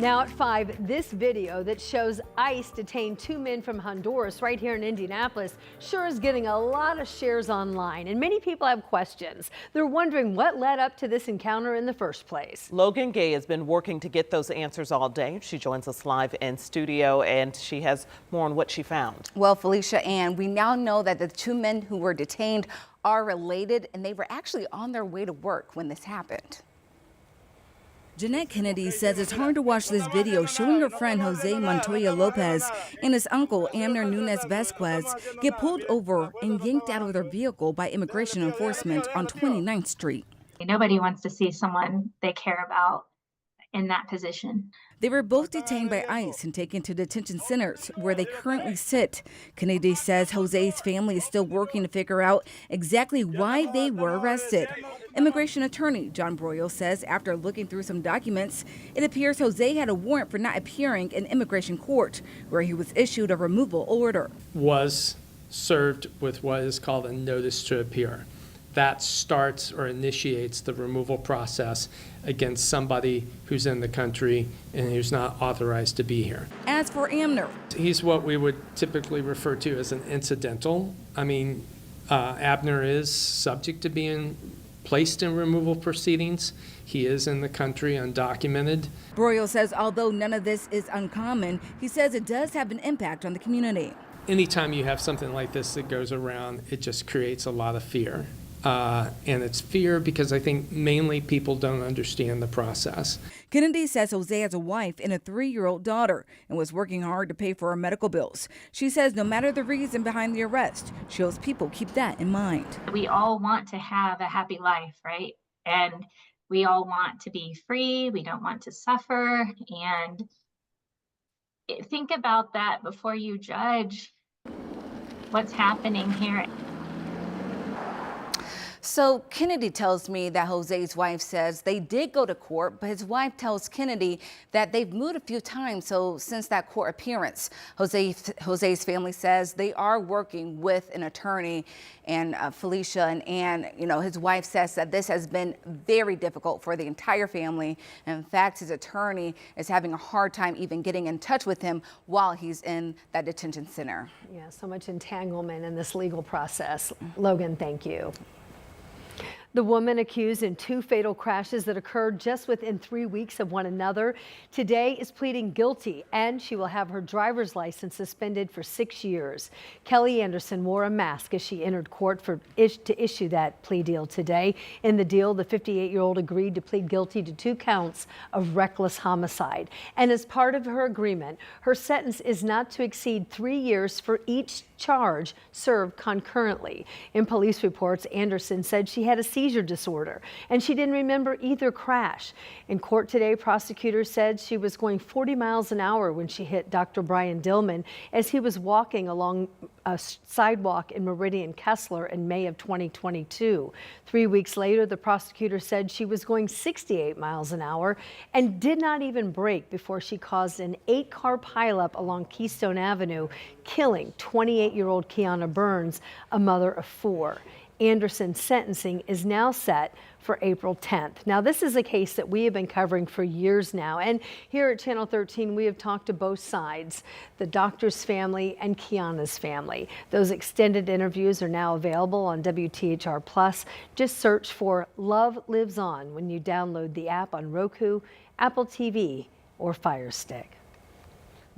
Now at 5, this video that shows ICE detain 2 men from Honduras right here in Indianapolis sure is getting a lot of shares online, and many people have questions. They're wondering what led up to this encounter in the first place. Logan Gay has been working to get those answers all day. She joins us live in studio, and she has more on what she found. Well, Felicia, and we now know that the 2 men who were detained are related, and they were actually on their way to work when this happened. Jeanette Kennedy says it's hard to watch this video showing her friend Jose Montoya Lopez and his uncle Amner Nunez Vasquez get pulled over and yanked out of their vehicle by immigration enforcement on 29th Street. Nobody wants to see someone they care about in that position. They were both detained by ICE and taken to detention centers where they currently sit. Kennedy says Jose's family is still working to figure out exactly why they were arrested. Immigration attorney John Broyle says after looking through some documents, it appears Jose had a warrant for not appearing in immigration court, where he was issued a removal order. Was served with what is called a notice to appear. That starts or initiates the removal process against somebody who's in the country and who's not authorized to be here. As for Amner, he's what we would typically refer to as an incidental. I mean, Abner is subject to being placed in removal proceedings. He is in the country undocumented. Broyle says although none of this is uncommon, he says it does have an impact on the community. Anytime you have something like this that goes around, it just creates a lot of fear. And it's fear because I think mainly people don't understand the process. Kennedy says Jose has a wife and a 3-year-old daughter and was working hard to pay for her medical bills. She says no matter the reason behind the arrest, she hopes people keep that in mind. We all want to have a happy life, right? And we all want to be free. We don't want to suffer. And think about that before you judge what's happening here. So Kennedy tells me that Jose's wife says they did go to court, but his wife tells Kennedy that they've moved a few times. So since that court appearance, Jose's family says they are working with an attorney, and Felicia and Ann, you know, his wife says that this has been very difficult for the entire family. In fact, his attorney is having a hard time even getting in touch with him while he's in that detention center. Yeah, so much entanglement in this legal process. Logan, thank you. The woman accused in 2 fatal crashes that occurred just within 3 weeks of one another today is pleading guilty, and she will have her driver's license suspended for 6 years. Kelly Anderson wore a mask as she entered court to issue that plea deal today. In the deal, the 58-year-old agreed to plead guilty to 2 counts of reckless homicide. And as part of her agreement, her sentence is not to exceed 3 years for each charge served concurrently. In police reports, Anderson said she had a seizure disorder and she didn't remember either crash. In court today, prosecutors said she was going 40 miles an hour when she hit Dr. Brian Dillman as he was walking along a sidewalk in Meridian Kessler in May of 2022. 3 weeks later, the prosecutor said she was going 68 miles an hour and did not even brake before she caused an 8-car pileup along Keystone Avenue, killing 28-year-old Kiana Burns, a mother of 4. Anderson's sentencing is now set for April 10th. Now, this is a case that we have been covering for years now, and here at Channel 13, we have talked to both sides, the doctor's family and Kiana's family. Those extended interviews are now available on WTHR Plus. Just search for Love Lives On when you download the app on Roku, Apple TV, or Fire Stick.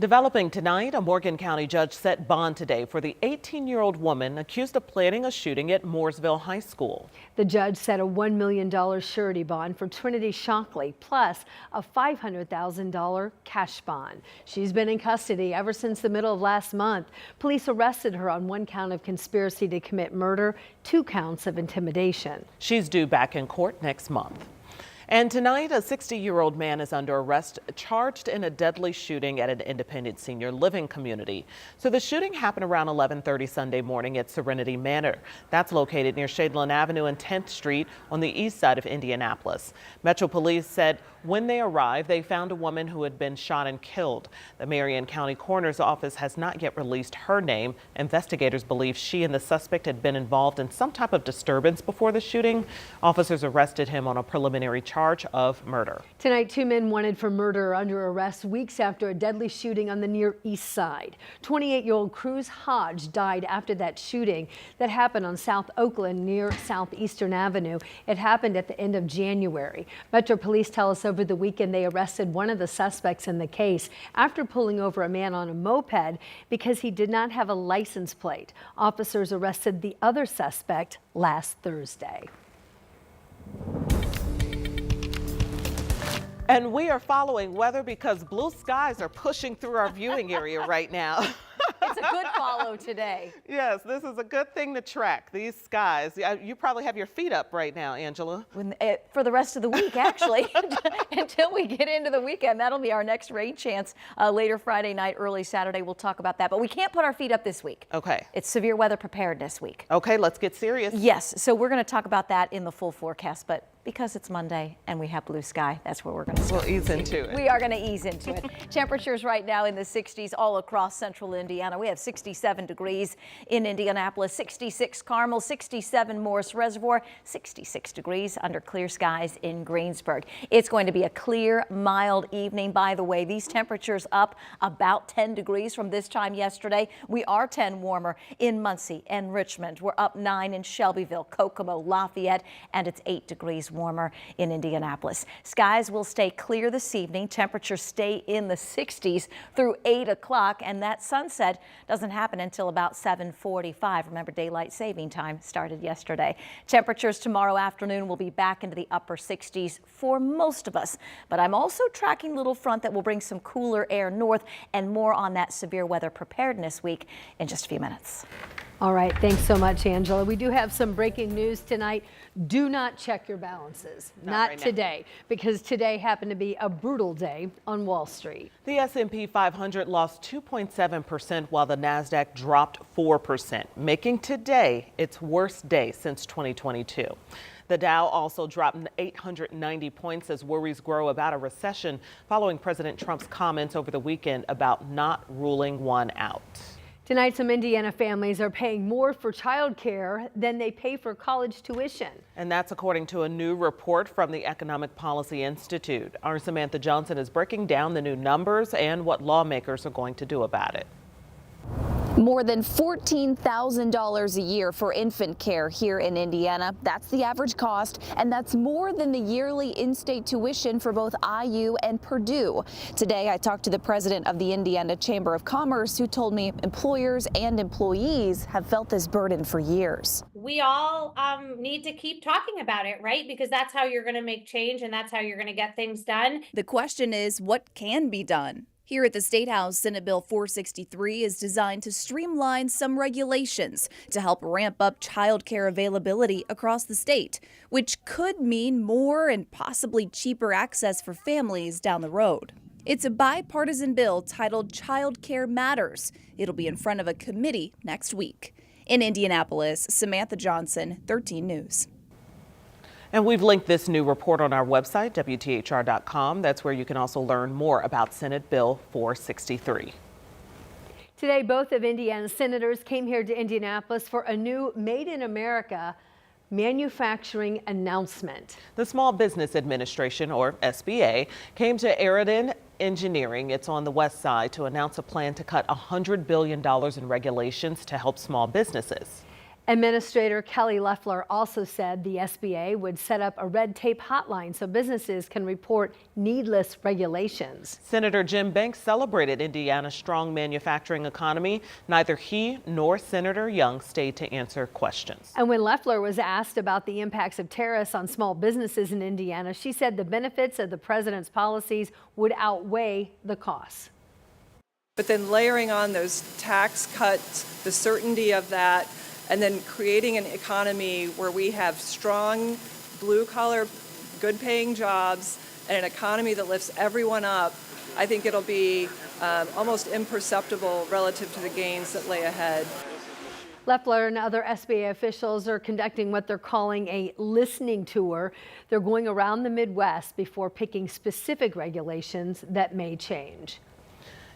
Developing tonight, a Morgan County judge set bond today for the 18-year-old woman accused of planning a shooting at Mooresville High School. The judge set a $1 million surety bond for Trinity Shockley, plus a $500,000 cash bond. She's been in custody ever since the middle of last month. Police arrested her on 1 count of conspiracy to commit murder, 2 counts of intimidation. She's due back in court next month. And tonight, a 60-year-old man is under arrest, charged in a deadly shooting at an independent senior living community. So the shooting happened around 11:30 Sunday morning at Serenity Manor. That's located near Shadeland Avenue and 10th Street on the east side of Indianapolis. Metro Police said when they arrived, they found a woman who had been shot and killed. The Marion County Coroner's Office has not yet released her name. Investigators believe she and the suspect had been involved in some type of disturbance before the shooting. Officers arrested him on a preliminary charge of murder. Tonight, 2 men wanted for murder are under arrest weeks after a deadly shooting on the Near East Side. 28-year-old Cruz Hodge died after that shooting that happened on South Oakland near Southeastern Avenue. It happened at the end of January. Metro Police tell us over the weekend they arrested one of the suspects in the case after pulling over a man on a moped because he did not have a license plate. Officers arrested the other suspect last Thursday. And we are following weather because blue skies are pushing through our viewing area right now. It's a good follow today. Yes, this is a good thing to track, these skies. You probably have your feet up right now, Angela. For the rest of the week, actually, until we get into the weekend. That'll be our next rain chance later Friday night, early Saturday. We'll talk about that. But we can't put our feet up this week. Okay. It's severe weather preparedness week. Okay, let's get serious. Yes, so we're going to talk about that in the full forecast. But because it's Monday and we have blue sky, that's where we're going to start. We'll ease into it. We are going to ease into it. Temperatures right now in the 60s all across central Indiana. We have 67 degrees in Indianapolis, 66 Carmel, 67 Morris Reservoir, 66 degrees under clear skies in Greensburg. It's going to be a clear, mild evening. By the way, these temperatures up about 10 degrees from this time yesterday. We are 10 warmer in Muncie and Richmond. We're up 9 in Shelbyville, Kokomo, Lafayette, and it's 8 degrees warmer in Indianapolis. Skies will stay clear this evening. Temperatures stay in the 60s through 8 o'clock, and that sunset doesn't happen until about 7:45. Remember, daylight saving time started yesterday. Temperatures tomorrow afternoon will be back into the upper 60s for most of us, but I'm also tracking a little front that will bring some cooler air north, and more on that severe weather preparedness week in just a few minutes. All right, thanks so much, Angela. We do have some breaking news tonight. Do not check your balances. Not right now. today, because today happened to be a brutal day on Wall Street. The S&P 500 lost 2.7% while the NASDAQ dropped 4%, making today its worst day since 2022. The Dow also dropped 890 points as worries grow about a recession following President Trump's comments over the weekend about not ruling one out. Tonight, some Indiana families are paying more for childcare than they pay for college tuition. And that's according to a new report from the Economic Policy Institute. Our Samantha Johnson is breaking down the new numbers and what lawmakers are going to do about it. More than $14,000 a year for infant care here in Indiana. That's the average cost, and that's more than the yearly in-state tuition for both IU and Purdue. Today, I talked to the president of the Indiana Chamber of Commerce, who told me employers and employees have felt this burden for years. We all need to keep talking about it, right? Because that's how you're going to make change, and that's how you're going to get things done. The question is, what can be done? Here at the State House, Senate Bill 463 is designed to streamline some regulations to help ramp up child care availability across the state, which could mean more and possibly cheaper access for families down the road. It's a bipartisan bill titled Child Care Matters. It'll be in front of a committee next week. In Indianapolis, Samantha Johnson, 13 News. And we've linked this new report on our website, WTHR.com. That's where you can also learn more about Senate Bill 463. Today, both of Indiana's senators came here to Indianapolis for a new Made in America manufacturing announcement. The Small Business Administration, or SBA, came to Aridin Engineering, it's on the west side, to announce a plan to cut $100 billion in regulations to help small businesses. Administrator Kelly Loeffler also said the SBA would set up a red tape hotline so businesses can report needless regulations. Senator Jim Banks celebrated Indiana's strong manufacturing economy. Neither he nor Senator Young stayed to answer questions. And when Loeffler was asked about the impacts of tariffs on small businesses in Indiana, she said the benefits of the president's policies would outweigh the costs. But then layering on those tax cuts, the certainty of that, and then creating an economy where we have strong, blue-collar, good-paying jobs and an economy that lifts everyone up, I think it'll be almost imperceptible relative to the gains that lay ahead. Loeffler and other SBA officials are conducting what they're calling a listening tour. They're going around the Midwest before picking specific regulations that may change.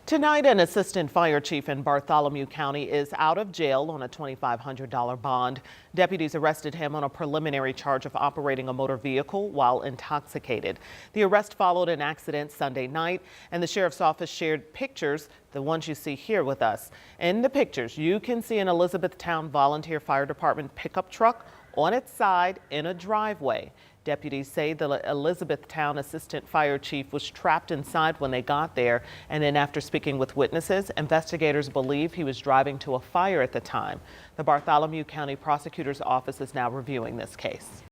Tonight, an assistant fire chief in Bartholomew County is out of jail on a $2,500 bond. Deputies arrested him on a preliminary charge of operating a motor vehicle while intoxicated. The arrest followed an accident Sunday night, and the sheriff's office shared pictures, the ones you see here with us. In the pictures, you can see an Elizabethtown Volunteer Fire Department pickup truck on its side in a driveway. Deputies say the Elizabethtown assistant fire chief was trapped inside when they got there, and then after speaking with witnesses, investigators believe he was driving to a fire at the time. The Bartholomew County Prosecutor's Office is now reviewing this case.